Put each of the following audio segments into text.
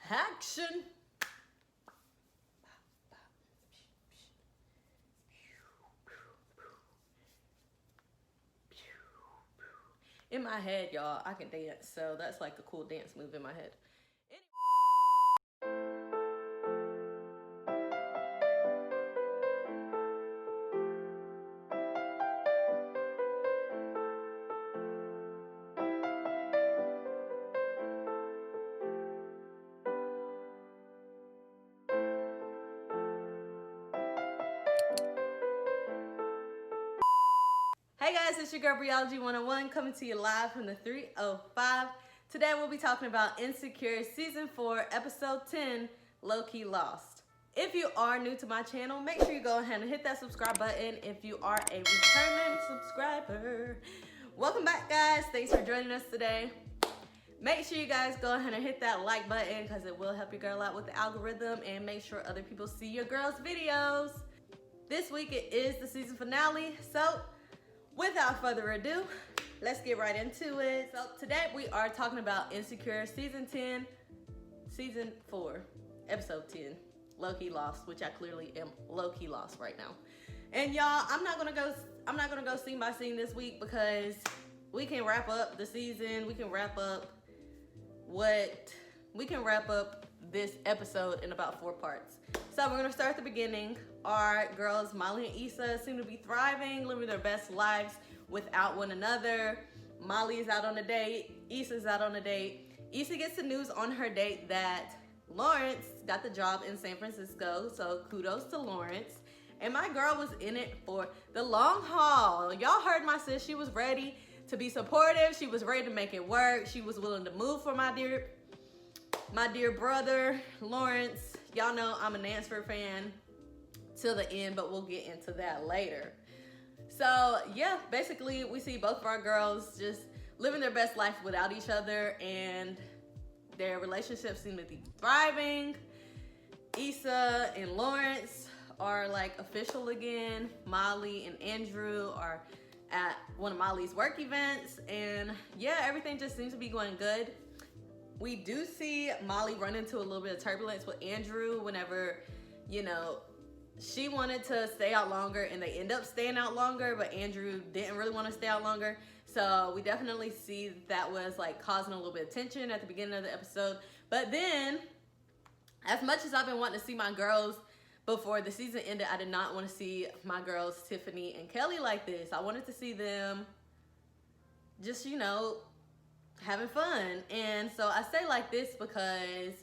Action. In my head, y'all, I can dance, so that's like a cool dance move in my head. Hey guys, it's your girl Briology 101 coming to you live from the 305. Today we'll be talking about Insecure Season 4, Episode 10, Lowkey Lost. If you are new to my channel, make sure you go ahead and hit that subscribe button if you are a returning subscriber. Welcome back, guys. Thanks for joining us today. Make sure you guys go ahead and hit that like button because it will help your girl out with the algorithm and make sure other people see your girl's videos. This week it is the season finale, so without further ado, let's get right into it. So today we are talking about Insecure Season 4, Episode 10, Lowkey Lost, which I clearly am low-key lost right now. And y'all, I'm not gonna go scene by scene this week because we can wrap up the season. We can wrap up this episode in about 4 parts. So we're gonna start at the beginning. Our girls, Molly and Issa, seem to be thriving, living their best lives without one another. Molly is out on a date, Issa's out on a date. Issa gets the news on her date that Lawrence got the job in San Francisco, so kudos to Lawrence. And my girl was in it for the long haul. Y'all heard my sis, she was ready to be supportive. She was ready to make it work. She was willing to move for my dear brother, Lawrence. Y'all know I'm a Nansford fan till the end, but we'll get into that later. So yeah, basically we see both of our girls just living their best life without each other, and their relationships seem to be thriving. Issa and Lawrence are like official again. Molly and Andrew are at one of Molly's work events, and yeah, everything just seems to be going good. We do see Molly run into a little bit of turbulence with Andrew whenever, you know, she wanted to stay out longer and they end up staying out longer, but Andrew didn't really want to stay out longer. So we definitely see that was like causing a little bit of tension at the beginning of the episode. But then, as much as I've been wanting to see my girls before the season ended, I did not want to see my girls Tiffany and Kelly like this. I wanted to see them just, you know, having fun. And so I say like this because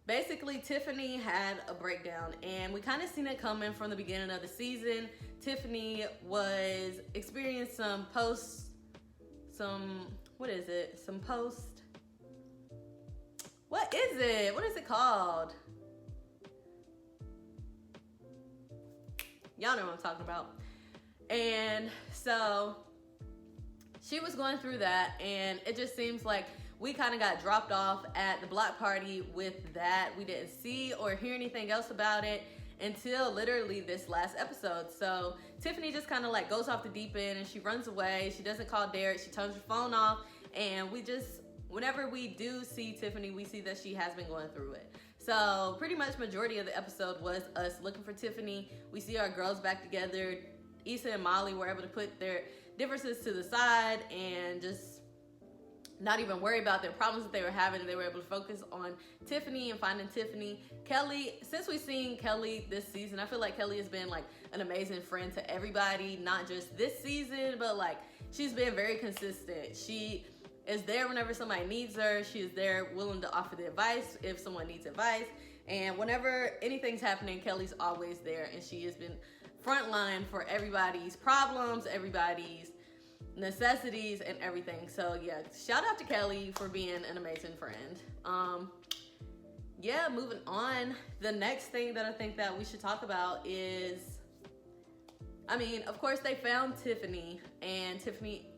basically Tiffany had a breakdown, and we kind of seen it coming from the beginning of the season. Tiffany was experiencing what is it called? Y'all know what I'm talking about. And so she was going through that, and it just seems like we kind of got dropped off at the block party with that. We didn't see or hear anything else about it until literally this last episode. So Tiffany just kind of like goes off the deep end and she runs away. She doesn't call Derek. She turns her phone off, and whenever we do see Tiffany, we see that she has been going through it. So pretty much majority of the episode was us looking for Tiffany. We see our girls back together. Issa and Molly were able to put their differences to the side and just not even worry about their problems that they were having, and they were able to focus on Tiffany and finding Tiffany. Kelly, since we've seen Kelly this season, I feel like Kelly has been like an amazing friend to everybody, not just this season, but like she's been very consistent. She is there whenever somebody needs her. She is there willing to offer the advice if someone needs advice. And whenever anything's happening, Kelly's always there, and she has been frontline for everybody's problems, everybody's necessities, and everything. So yeah, shout out to Kelly for being an amazing friend. Yeah, moving on. The next thing that I think that we should talk about is, I mean, of course they found Tiffany, and Tiffany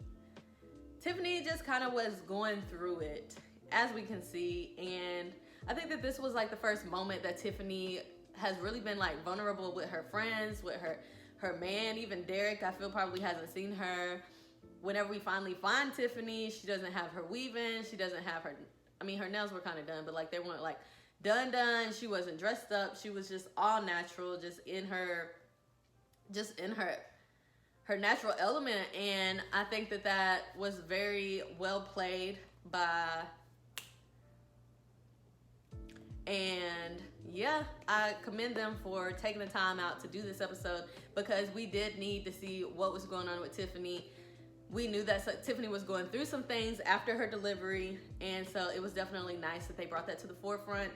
just kind of was going through it, as we can see. And I think that this was like the first moment that Tiffany has really been like vulnerable with her friends, with her man. Even Derek, I feel, probably hasn't seen her. Whenever we finally find Tiffany, she doesn't have her weave in. She doesn't have her, I mean, her nails were kind of done, but like they weren't like done. She wasn't dressed up. She was just all natural, just in her natural element. And I think that was very well played by, and yeah, I commend them for taking the time out to do this episode, because we did need to see what was going on with Tiffany. We knew that Tiffany was going through some things after her delivery, and so it was definitely nice that they brought that to the forefront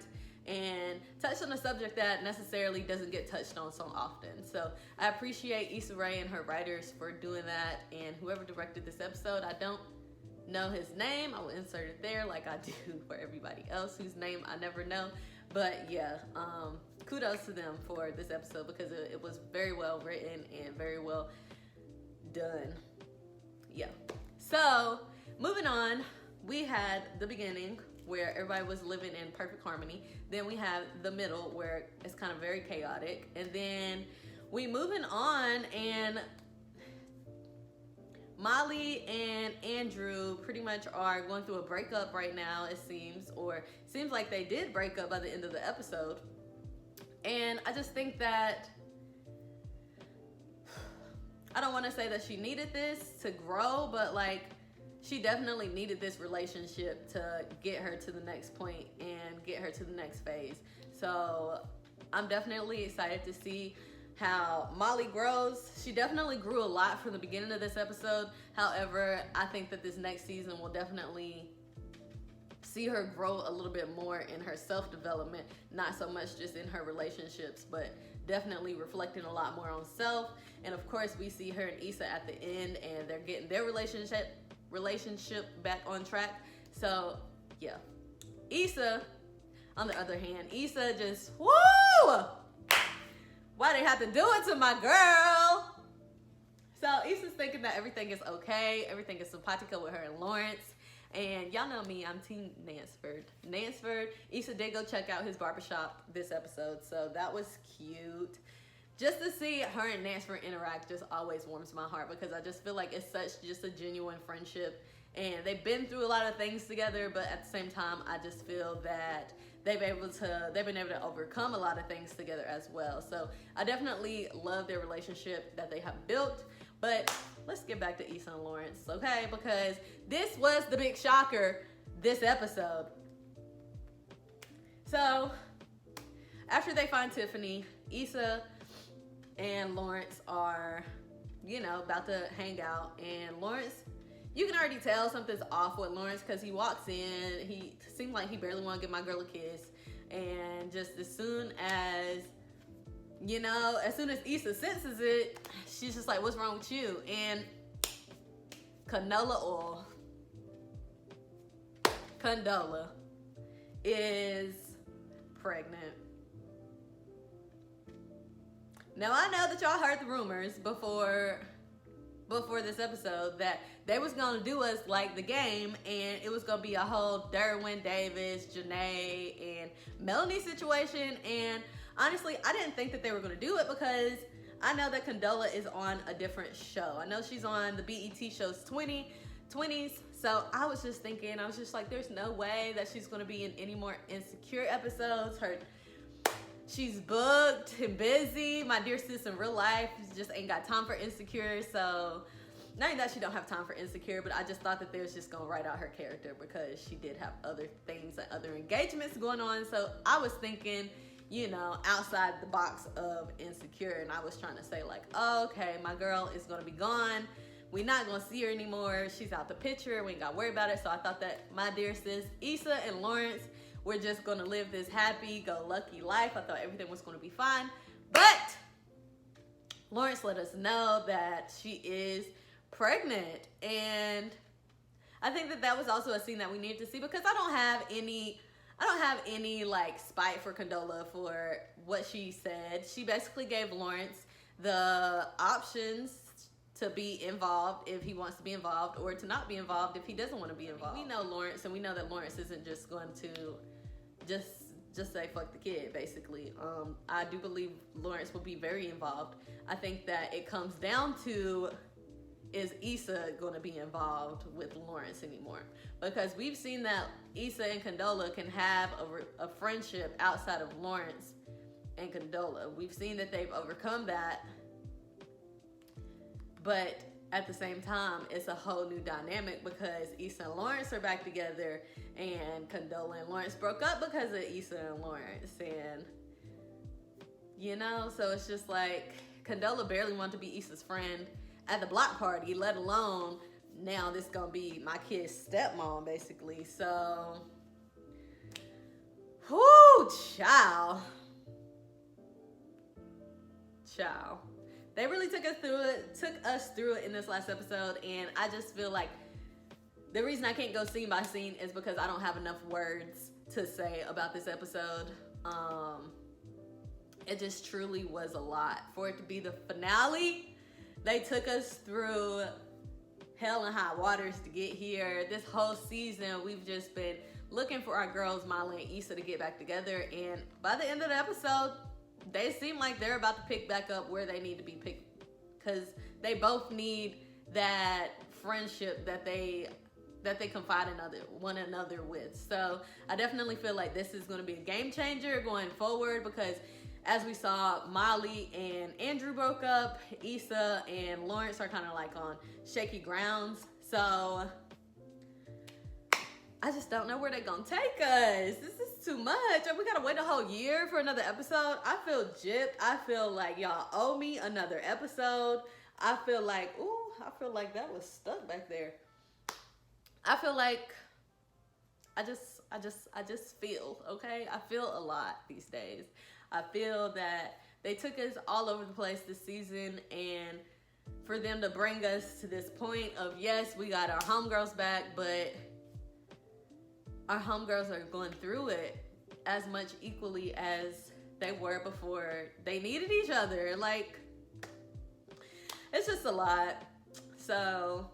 and touched on a subject that necessarily doesn't get touched on so often. So I appreciate Issa Rae and her writers for doing that, and whoever directed this episode. I don't know his name. I will insert it there like I do for everybody else whose name I never know. But yeah, kudos to them for this episode, because it was very well written and very well done. Yeah. So moving on, we had the beginning where everybody was living in perfect harmony. Then we have the middle where it's kind of very chaotic. And then we moving on, and Molly and Andrew pretty much are going through a breakup right now, it seems, or seems like they did break up by the end of the episode. And I just think that, I don't want to say that she needed this to grow, but like, she definitely needed this relationship to get her to the next point and get her to the next phase. So I'm definitely excited to see how Molly grows. She definitely grew a lot from the beginning of this episode. However, I think that this next season will definitely see her grow a little bit more in her self-development, not so much just in her relationships, but definitely reflecting a lot more on self. And of course, we see her and Issa at the end, and they're getting their relationship back on track. So yeah, Issa, on the other hand, Issa just, woo! Why they have to do it to my girl? So Issa's thinking that everything is okay, everything is simpatico with her and Lawrence. And y'all know me, I'm Team Nansford. Issa did go check out his barbershop this episode, so that was cute. Just to see her and Nansford interact just always warms my heart, because I just feel like it's such just a genuine friendship. And they've been through a lot of things together, but at the same time, I just feel that they've been able to overcome a lot of things together as well. So I definitely love their relationship that they have built. But let's get back to Issa and Lawrence, okay? Because this was the big shocker this episode. So after they find Tiffany, Issa and Lawrence are, about to hang out. And Lawrence, you can already tell something's off with Lawrence, because he walks in, he seemed like he barely want to give my girl a kiss. And just as soon as Issa senses it, she's just like, what's wrong with you? And Candela is pregnant. Now, I know that y'all heard the rumors before this episode that they was gonna do us like the game, and it was gonna be a whole Derwin Davis, Janae, and Melanie situation. And honestly, I didn't think that they were gonna do it, because I know that Candela is on a different show. I know she's on the BET show's 20s. So I was just thinking, I was just like, there's no way that she's gonna be in any more Insecure episodes. She's booked and busy. My dear sis in real life just ain't got time for Insecure. So not that she don't have time for Insecure, but I just thought that they was just gonna write out her character, because she did have other things and other engagements going on. So I was thinking, outside the box of Insecure, and I was trying to say like, oh, okay, my girl is gonna be gone. We're not gonna see her anymore. She's out the picture. We ain't gotta worry about it. So I thought that my dear sis Issa and Lawrence were just gonna live this happy-go-lucky life. I thought everything was gonna be fine. But Lawrence let us know that she is pregnant. And I think that was also a scene that we needed to see, because I don't have any like spite for Candela for what she said. She basically gave Lawrence the options to be involved if he wants to be involved, or to not be involved if he doesn't want to be involved. We know Lawrence, and we know that Lawrence isn't just going to just say fuck the kid, basically. I do believe Lawrence will be very involved. I think that it comes down to is Issa going to be involved with Lawrence anymore? Because we've seen that Issa and Candela can have a friendship outside of Lawrence and Candela. We've seen that they've overcome that, but at the same time, it's a whole new dynamic because Issa and Lawrence are back together, and Candela and Lawrence broke up because of Issa and Lawrence. And, you know, so it's just like Candela barely wanted to be Issa's friend at the block party, let alone now this gonna be my kid's stepmom, basically. So, whoo, child. They really took us through it in this last episode, and I just feel like the reason I can't go scene by scene is because I don't have enough words to say about this episode. It just truly was a lot. For it to be the finale, they took us through hell and high waters to get here. This whole season, we've just been looking for our girls, Molly and Issa, to get back together, and by the end of the episode, they seem like they're about to pick back up where they need to be picked, because they both need that friendship that they confide in one another with. So I definitely feel like this is going to be a game changer going forward, because as we saw, Molly and Andrew broke up. Issa and Lawrence are kind of like on shaky grounds. So I just don't know where they're gonna take us. This is too much. We gotta wait a whole year for another episode. I feel gypped. I feel like y'all owe me another episode. I feel like that was stuck back there. I feel like I just feel, okay? I feel a lot these days. I feel that they took us all over the place this season, and for them to bring us to this point of, yes, we got our homegirls back, but our homegirls are going through it as much equally as they were before they needed each other. Like, it's just a lot. So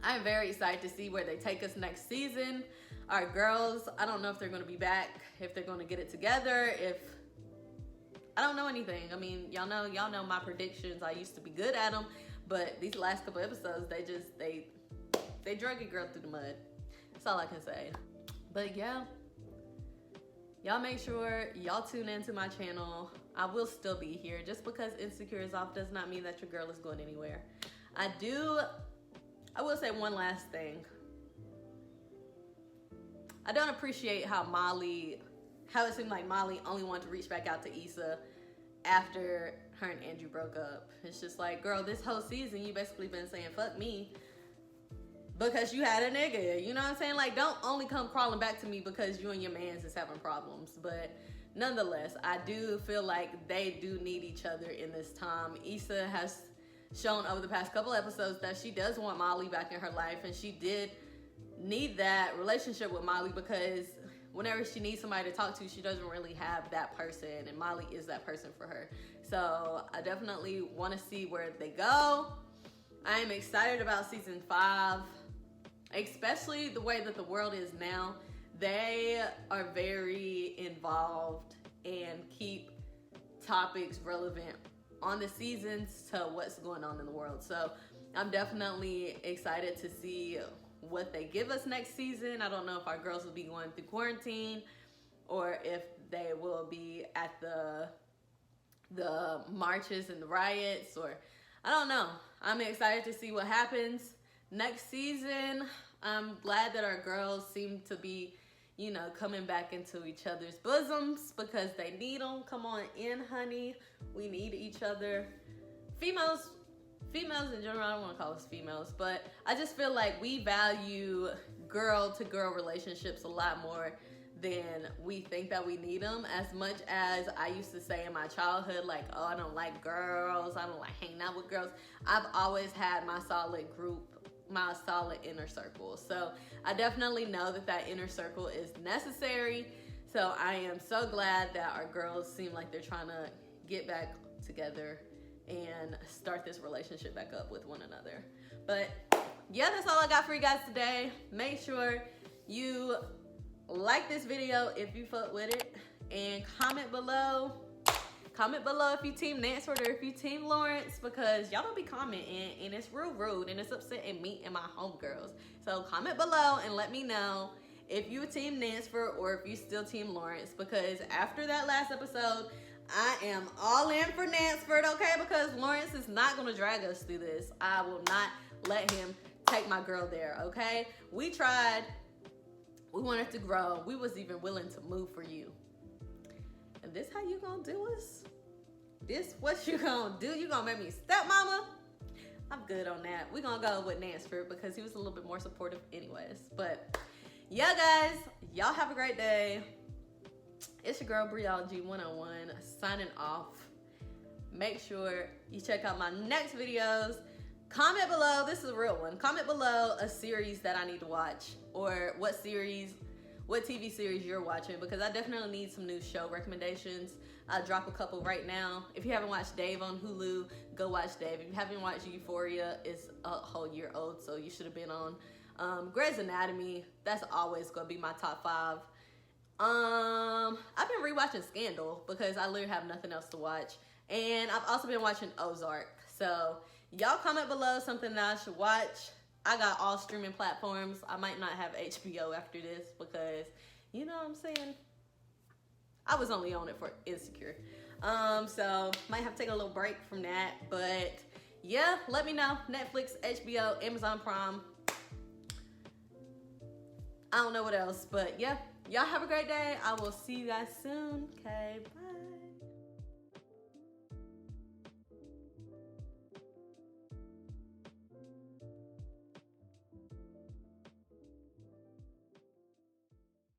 I'm very excited to see where they take us next season. Our girls, I don't know if they're going to be back, if they're going to get it together, I don't know anything. I mean, y'all know my predictions. I used to be good at them, but these last couple episodes, they drug a girl through the mud. That's all I can say. But yeah, y'all make sure y'all tune into my channel. I will still be here. Just because Insecure is off does not mean that your girl is going anywhere. I will say one last thing. I don't appreciate how it seemed like Molly only wanted to reach back out to Issa after her and Andrew broke up. It's just like, girl, this whole season you basically been saying fuck me because you had a nigga. You know what I'm saying? Like, don't only come crawling back to me because you and your mans is having problems. But nonetheless, I do feel like they do need each other in this time. Issa has shown over the past couple episodes that she does want Molly back in her life, and she did need that relationship with Molly, because whenever she needs somebody to talk to, she doesn't really have that person, and Molly is that person for her. So I definitely want to see where they go. I am excited about season 5, especially the way that the world is now. They are very involved and keep topics relevant on the seasons to what's going on in the world. So I'm definitely excited to see what they give us next season. I don't know if our girls will be going through quarantine or if they will be at the marches and the riots, or I don't know. I'm excited to see what happens next season. I'm glad that our girls seem to be, coming back into each other's bosoms, because they need them. Come on in, honey. We need each other. Females in general, I don't want to call us females, but I just feel like we value girl-to-girl relationships a lot more than we think that we need them. As much as I used to say in my childhood, like, oh, I don't like girls, I don't like hanging out with girls, I've always had my solid group, my solid inner circle. So I definitely know that inner circle is necessary. So I am so glad that our girls seem like they're trying to get back together and start this relationship back up with one another. But yeah, that's all I got for you guys today. Make sure you like this video if you fuck with it, and comment below. Comment below if you team Nansford or if you team Lawrence, because y'all don't be commenting and it's real rude and it's upsetting me and my homegirls. So comment below and let me know if you team Nansford or if you still team Lawrence, because after that last episode, I am all in for Nansford, okay? Because Lawrence is not gonna drag us through this. I will not let him take my girl there, okay? We tried, we wanted to grow. We was even willing to move for you. And this how you gonna do us? This what you gonna do? You gonna make me stepmama? I'm good on that. We gonna go with Nansford because he was a little bit more supportive anyways. But yeah, guys, y'all have a great day. It's your girl Briology 101 signing off. Make sure you check out my next videos. Comment below, this is a real one. Comment below a series that I need to watch, or what TV series you're watching, because I definitely need some new show recommendations. I'll drop a couple right now. If you haven't watched Dave on Hulu, go watch Dave. If you haven't watched Euphoria, it's a whole year old, so you should have been on. Grey's Anatomy, that's always gonna be my top 5. I've been rewatching Scandal because I literally have nothing else to watch. And I've also been watching Ozark. So y'all comment below something that I should watch. I got all streaming platforms. I might not have HBO after this because, you know what I'm saying? I was only on it for Insecure. So might have to take a little break from that. But yeah, let me know. Netflix, HBO, Amazon Prime. I don't know what else, but yeah. Y'all have a great day. I will see you guys soon. Okay, bye.